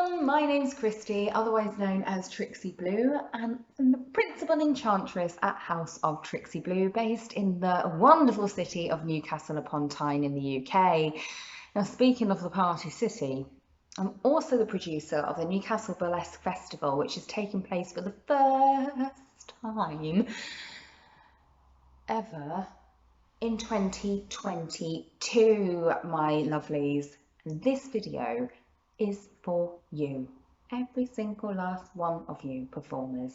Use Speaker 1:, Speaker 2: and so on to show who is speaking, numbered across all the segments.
Speaker 1: everyone, my name's Christy, otherwise known as Trixie Blue, and I'm the Principal Enchantress at House of Trixie Blue, based in the wonderful city of Newcastle upon Tyne in the UK. Now, speaking of the Party City, I'm also the producer of the Newcastle Burlesque Festival, which is taking place for the first time ever in 2022, my lovelies. And this video is for you, every single last one of you performers.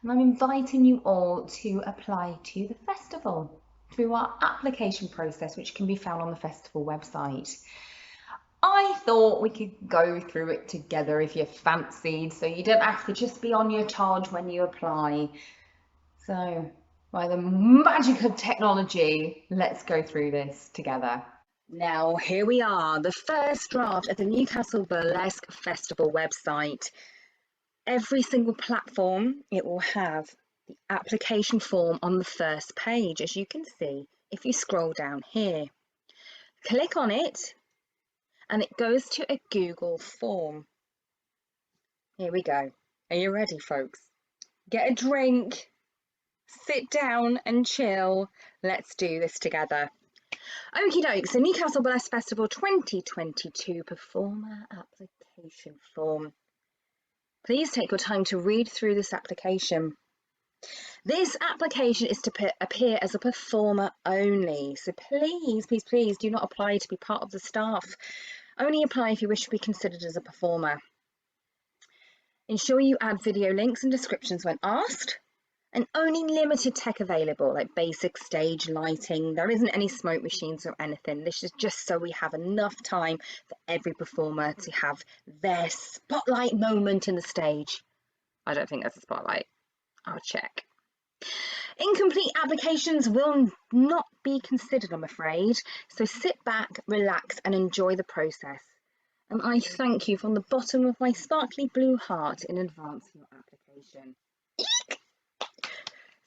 Speaker 1: And I'm inviting you all to apply to the festival through our application process, which can be found on the festival website. I thought we could go through it together if you fancied, so you don't have to just be on your Todge when you apply. So, by the magic of technology, let's go through this together. Now, here we are, the first draft of the Newcastle Burlesque Festival website. Every single platform, it will have the application form on the first page, as you can see if you scroll down here. Click on it, and it goes to a Google form. Here we go. Are you ready, folks? Get a drink, sit down and chill. Let's do this together. Okie doke, so Newcastle Burlesque Festival 2022 Performer Application Form. Please take your time to read through this application. This application is to appear as a performer only, so please do not apply to be part of the staff. Only apply if you wish to be considered as a performer. Ensure you add video links and descriptions when asked. And only limited tech available, like basic stage lighting. There isn't any smoke machines or anything. This is just so we have enough time for every performer to have their spotlight moment in the stage. I don't think that's a spotlight. I'll check. Incomplete applications will not be considered, I'm afraid. So sit back, relax, and enjoy the process. And I thank you from the bottom of my sparkly blue heart in advance for your application. Eek!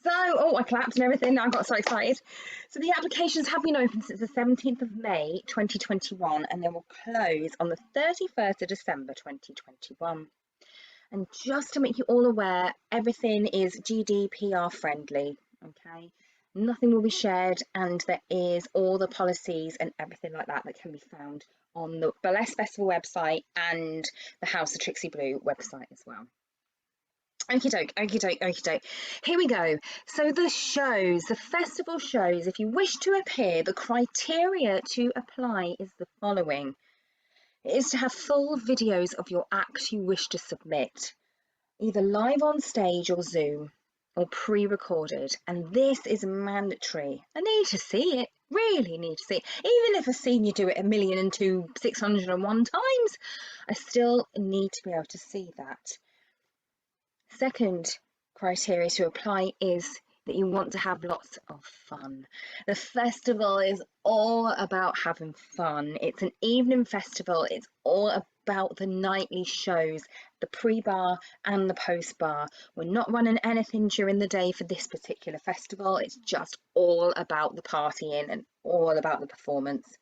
Speaker 1: So, I clapped and everything, I got so excited. So the applications have been open since the 17th of May 2021 and they will close on the 31st of December 2021. And just to make you all aware, everything is GDPR friendly, okay? Nothing will be shared, and there is all the policies and everything like that that can be found on the Burlesque Festival website and the House of Trixie Blue website as well. Okie doke. Here we go. So the shows, the festival shows, if you wish to appear, the criteria to apply is the following. It is to have full videos of your act you wish to submit, either live on stage or Zoom, or pre-recorded. And this is mandatory. I need to see it, really need to see it. Even if I've seen you do it 1,002,601 times, I still need to be able to see that. Second criteria to apply is that you want to have lots of fun. The festival is all about having fun. It's an evening festival. It's all about the nightly shows, the pre-bar and the post-bar. We're not running anything during the day for this particular festival. It's just all about the partying and all about the performance.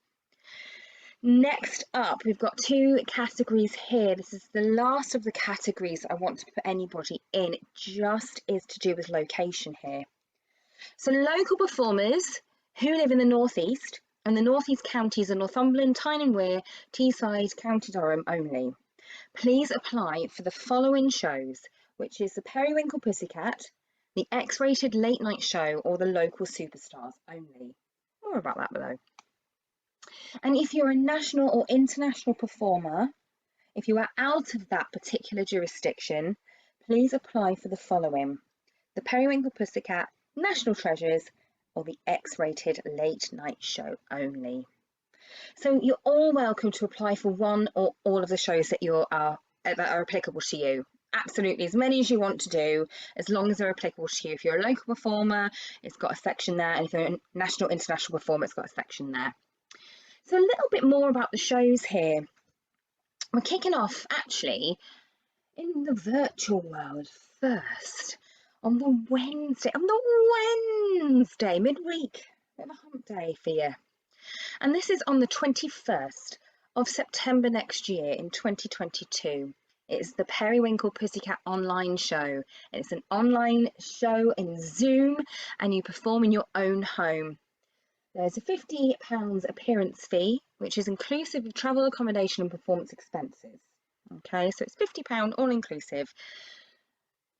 Speaker 1: Next up, we've got two categories here. This is the last of the categories I want to put anybody in. It just is to do with location here. So local performers who live in the North East, and the North East counties are Northumberland, Tyne and Wear, Teesside, County Durham only. Please apply for the following shows, which is the Periwinkle Pussycat, the X-rated late night show, or the local superstars only. More about that below. And if you're a national or international performer, if you are out of that particular jurisdiction, please apply for the following: the Periwinkle Pussycat, National Treasures, or the X-rated late night show only. So you're all welcome to apply for one or all of the shows that are applicable to you. Absolutely, as many as you want to do, as long as they're applicable to you. If you're a local performer, it's got a section there, and if you're a national, international performer, it's got a section there. So a little bit more about the shows here. We're kicking off actually in the virtual world first on the Wednesday, midweek, bit of a hump day for you. And this is on the 21st of September next year in 2022. It's the Periwinkle Pussycat online show. It's an online show in Zoom and you perform in your own home. There's a £50 appearance fee, which is inclusive of travel, accommodation and performance expenses. Okay, so it's £50 all inclusive.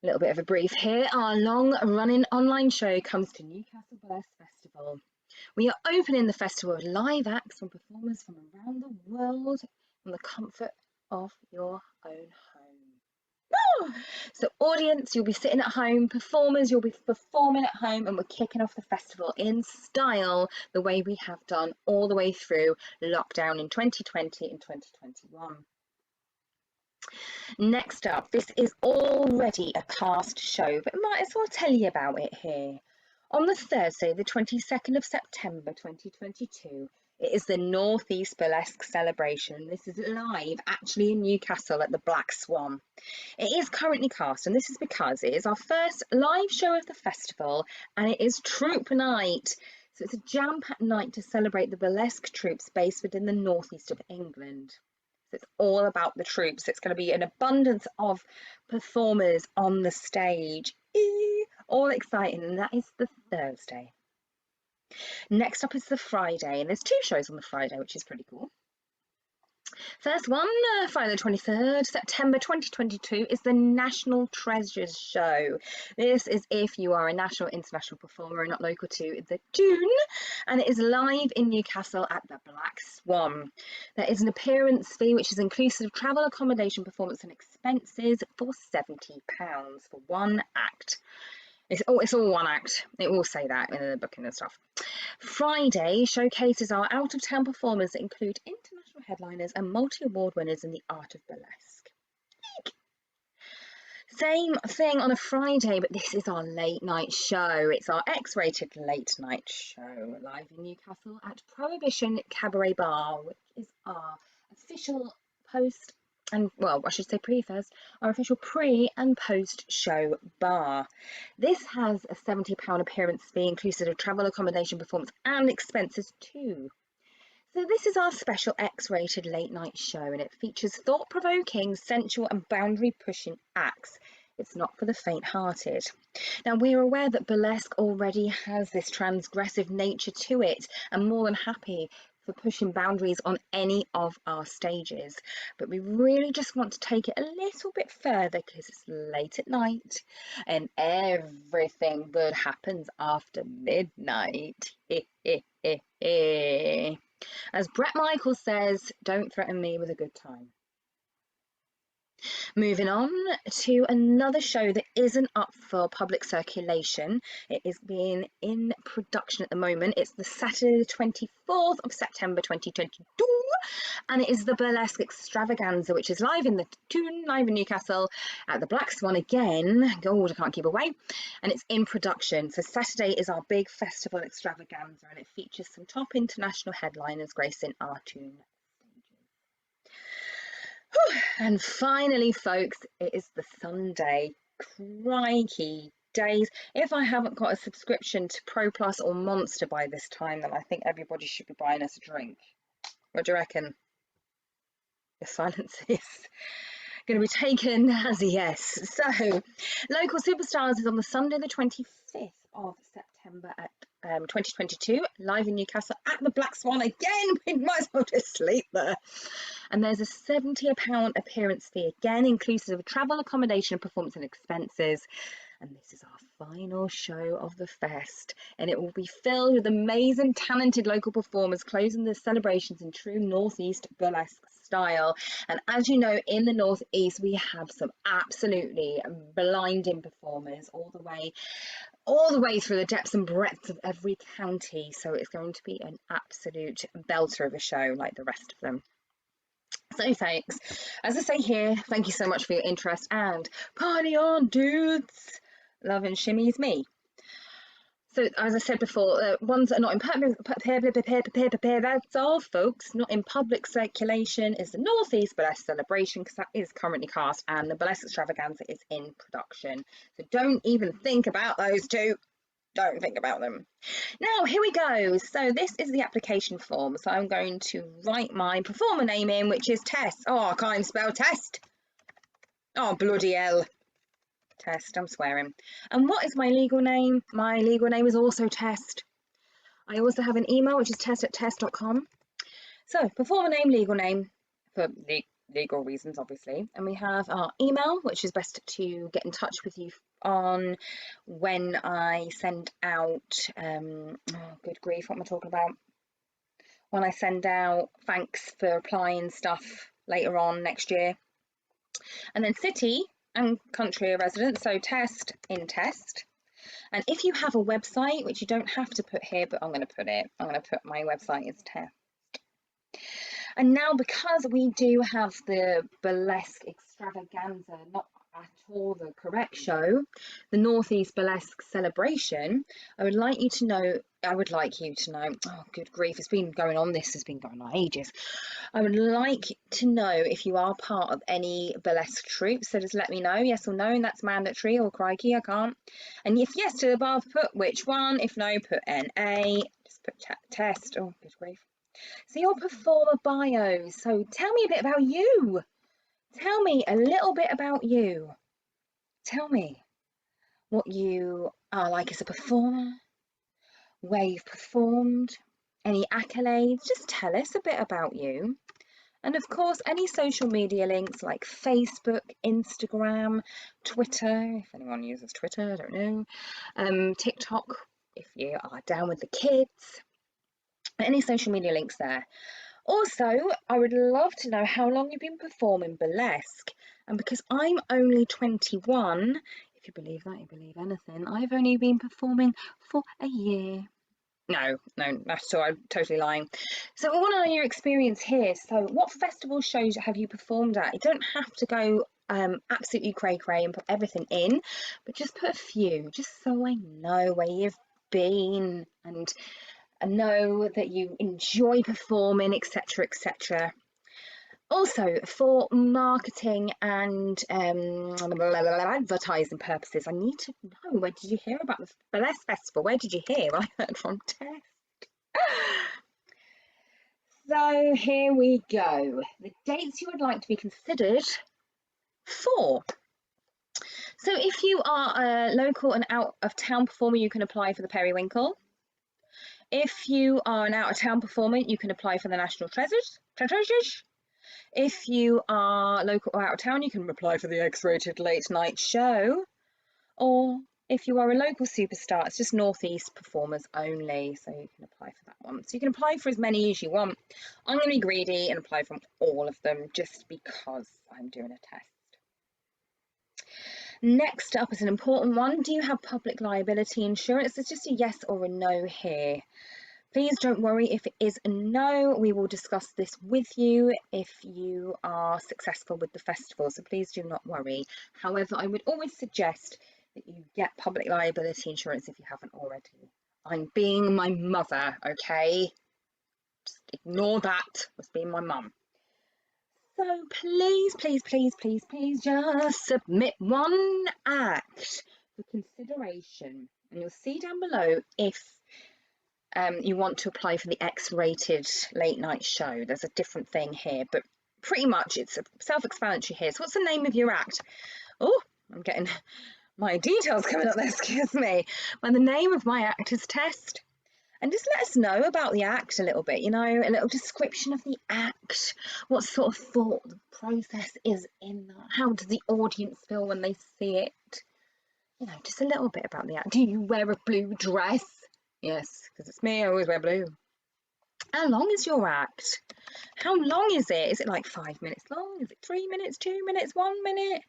Speaker 1: A little bit of a brief here. Our long-running online show comes to Newcastle Burlesque Festival. We are opening the festival with live acts from performers from around the world from the comfort of your own home. So audience, you'll be sitting at home, performers, you'll be performing at home, and we're kicking off the festival in style the way we have done all the way through lockdown in 2020 and 2021. Next up, this is already a cast show, but I might as well tell you about it here. On the Thursday, the 22nd of September 2022, it is the North East Burlesque celebration. This is live actually in Newcastle at the Black Swan. It is currently cast, and this is because it is our first live show of the festival and it is troupe night. So it's a jam-packed night to celebrate the burlesque troupes based within the northeast of England. So it's all about the troupes. It's going to be an abundance of performers on the stage. All exciting, and that is the Thursday. Next up is the Friday, and there's two shows on the Friday, which is pretty cool. First one, Friday the 23rd September 2022, is the National Treasures Show. This is if you are a national or international performer and not local to the tune, and it is live in Newcastle at the Black Swan. There is an appearance fee which is inclusive of travel, accommodation, performance and expenses for £70 for one act. It's all one act. It will say that in the booking and stuff. Friday showcases our out-of-town performers that include international headliners and multi-award winners in the art of burlesque. Same thing on a Friday, but this is our late night show. It's our X-rated late night show live in Newcastle at Prohibition Cabaret Bar, which is our official post and, well, I should say pre-first, our official pre and post show bar. This has a £70 appearance fee inclusive of travel, accommodation, performance and expenses too. So this is our special X-rated late night show, and it features thought-provoking, sensual and boundary-pushing acts. It's not for the faint-hearted. Now, we are aware that burlesque already has this transgressive nature to it, and more than happy for pushing boundaries on any of our stages, but we really just want to take it a little bit further because it's late at night and everything good happens after midnight. As Brett Michaels says, don't threaten me with a good time. Moving on to another show that isn't up for public circulation. It is being in production at the moment. It's the Saturday the 24th of September 2022, and it is the Burlesque Extravaganza, which is live in Newcastle at the Black Swan again. God, I can't keep away. And it's in production. So Saturday is our big festival extravaganza, and it features some top international headliners gracing our tune. And finally, folks, it is the Sunday. Crikey days. If I haven't got a subscription to Pro Plus or Monster by this time, then I think everybody should be buying us a drink. What do you reckon? The silence is going to be taken as a yes. So, Local Superstars is on the Sunday the 25th of September at 2022, live in Newcastle at the Black Swan again. We might as well just sleep there. And there's a £70 appearance fee, again inclusive of travel, accommodation, performance and expenses. And this is our final show of the fest, and it will be filled with amazing, talented local performers closing the celebrations in true Northeast burlesque style. And as you know, in the Northeast we have some absolutely blinding performers all the way through the depths and breadths of every county. So it's going to be an absolute belter of a show like the rest of them. So thanks, as I say here, thank you so much for your interest, and party on, dudes. Love and shimmies me. So as I said before, ones that are not in that's all, folks. Not in public circulation is the Northeast Burlesque Celebration, because that is currently cast, and the Burlesque Extravaganza is in production. So don't even think about those two. Don't think about them. Now, here we go. So this is the application form. So I'm going to write my performer name in, which is Tess. Oh, I can't even spell test. Oh, bloody hell. Test, I'm swearing. And what is my legal name? My legal name is also Test. I also have an email, which is test@test.com. So, performer name, legal name, for legal reasons, obviously. And we have our email, which is best to get in touch with you on when I send out, oh, good grief, what am I talking about? When I send out thanks for applying stuff later on next year. And then city and country of residence, so test in test. And if you have a website, which you don't have to put here, but I'm going to put it, I'm going to put my website as test. And now, because we do have the Burlesque Extravaganza, not at all the correct show, the Northeast Burlesque Celebration, I would like you to know, oh, good grief, it's been going on, this has been going on ages. I would like to know if you are part of any burlesque troupe, so just let me know, yes or no, and that's mandatory, or crikey, I can't. And if yes to the above, put which one, if no, put NA, just put test, oh, good grief. So your performer bio, so tell me a bit about you. Tell me a little bit about you. Tell me what you are like as a performer, where you've performed, any accolades, just tell us a bit about you. And of course, any social media links like Facebook, Instagram, Twitter, if anyone uses Twitter, I don't know, TikTok, if you are down with the kids, any social media links there. Also, I would love to know how long you've been performing burlesque. And because I'm only 21, if you believe that, you believe anything, I've only been performing for a year. No, that's all, I'm totally lying. So I want to know your experience here. So what festival shows have you performed at? You don't have to go absolutely cray-cray and put everything in, but just put a few, just so I know where you've been and know that you enjoy performing, etc., etc. Also, for marketing and advertising purposes, I need to know, where did you hear about the Burlesque Festival? Where did you hear? I heard from Test. So here we go. The dates you would like to be considered for. So if you are a local and out of town performer, you can apply for the Periwinkle. If you are an out-of-town performer, you can apply for the National Treasures. If you are local or out of town, you can apply for the X-rated late night show. Or if you are a local superstar, it's just Northeast performers only, so you can apply for that one. So you can apply for as many as you want. I'm going to be greedy and apply for all of them just because I'm doing a test. Next up is an important one. Do you have public liability insurance? It's just a yes or a no here. Please don't worry if it is a no. We will discuss this with you if you are successful with the festival, so please do not worry. However, I would always suggest that you get public liability insurance if you haven't already. I'm being my mother, okay? Just ignore that. I was being my mum. So please, please, please, please, please just submit one act for consideration. And you'll see down below if you want to apply for the X-rated late night show. There's a different thing here, but pretty much it's self-explanatory here. So what's the name of your act? Oh, I'm getting my details coming up there, excuse me. Well, the name of my act is Test. And just let us know about the act a little bit, you know, a little description of the act, what sort of thought the process is in that, how does the audience feel when they see it? You know, just a little bit about the act. Do you wear a blue dress? Yes, because it's me, I always wear blue. How long is your act? How long is it? Is it like 5 minutes long? Is it 3 minutes, 2 minutes, 1 minute?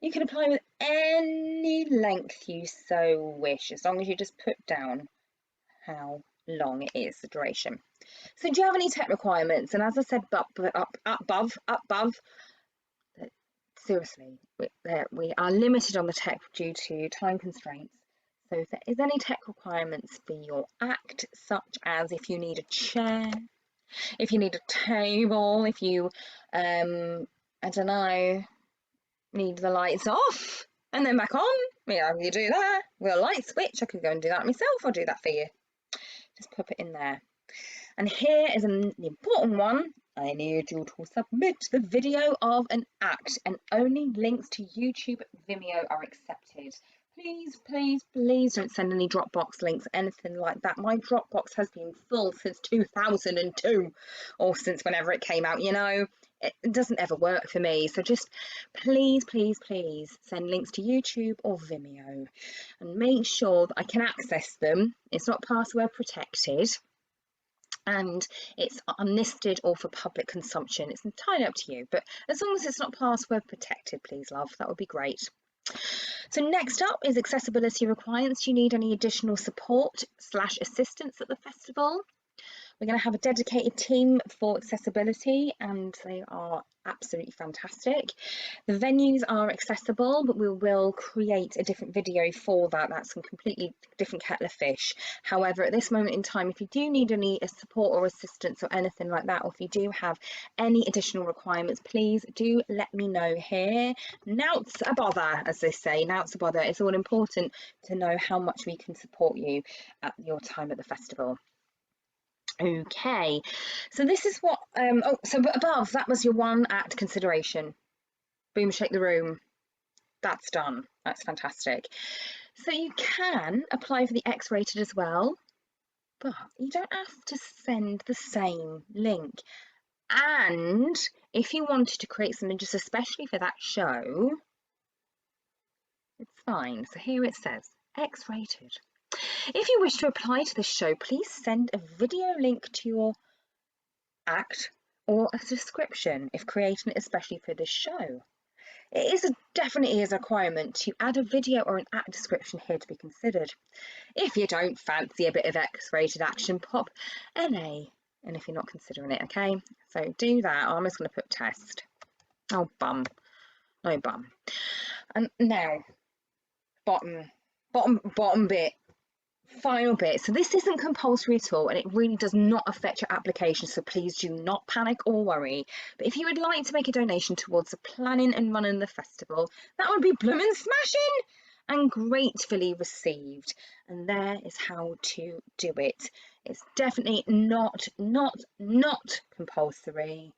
Speaker 1: You can apply with any length you so wish, as long as you just put down how long it is, the duration. So do you have any tech requirements? And as I said above, seriously, we are limited on the tech due to time constraints. So if there is any tech requirements for your act, such as if you need a chair, if you need a table, if you, I don't know, need the lights off and then back on, yeah, you do that. With a light switch, I could go and do that myself. I'll do that for you. Just pop it in there. And here is the important one. I need you to submit the video of an act, and only links to YouTube, Vimeo are accepted. Please, please, please don't send any Dropbox links, anything like that. My Dropbox has been full since 2002, or since whenever it came out, you know. It doesn't ever work for me. So just please, please, please send links to YouTube or Vimeo, and make sure that I can access them. It's not password protected, and it's unlisted or for public consumption. It's entirely up to you, but as long as it's not password protected, please, love, that would be great. So next up is accessibility requirements. Do you need any additional support / assistance at the festival? We're going to have a dedicated team for accessibility, and they are absolutely fantastic. The venues are accessible, but we will create a different video for that. That's a completely different kettle of fish. However, at this moment in time, if you do need any support or assistance or anything like that, or if you do have any additional requirements, please do let me know here. Nout's a bother, as they say, nout's a bother. It's all important to know how much we can support you at your time at the festival. Okay, so this is what, so above, that was your one act consideration. Boom, shake the room. That's done. That's fantastic. So you can apply for the X-rated as well, but you don't have to send the same link. And if you wanted to create something just especially for that show, it's fine. So here it says X-rated. If you wish to apply to the show, please send a video link to your act or a description if creating it especially for this show. It definitely is a requirement to add a video or an act description here to be considered. If you don't fancy a bit of X-rated action, pop NA, and if you're not considering it, okay? So do that. I'm just going to put test. Oh, bum. No bum. And now, bottom bit. Final bit. So this isn't compulsory at all, and it really does not affect your application, so please do not panic or worry. But if you would like to make a donation towards the planning and running the festival, that would be bloomin' smashing and gratefully received. And there is how to do it. It's definitely not compulsory,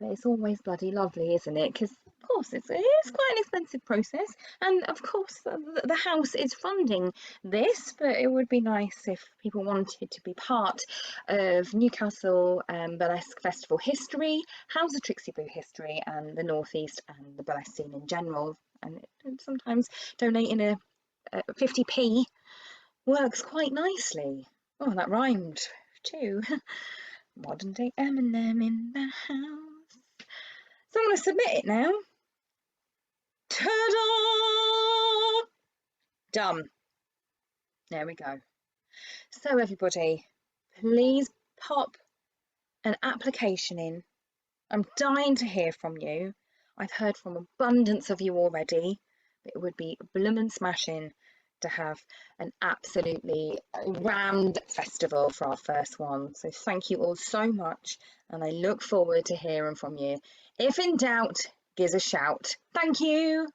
Speaker 1: but it's always bloody lovely, isn't it? Because of course it is quite an expensive process, and of course the house is funding this, but it would be nice if people wanted to be part of Newcastle Burlesque Festival history, House of Trixie Blue history, and the North East and the burlesque scene in general. And sometimes donating a 50p works quite nicely. Oh, that rhymed too. Modern day Eminem in the house. So I'm going to submit it now. Ta-da! Done. There we go. So everybody, please pop an application in. I'm dying to hear from you. I've heard from abundance of you already, but it would be bloomin' smashing to have an absolutely rammed festival for our first one. So thank you all so much, and I look forward to hearing from you. If in doubt, give us a shout. Thank you.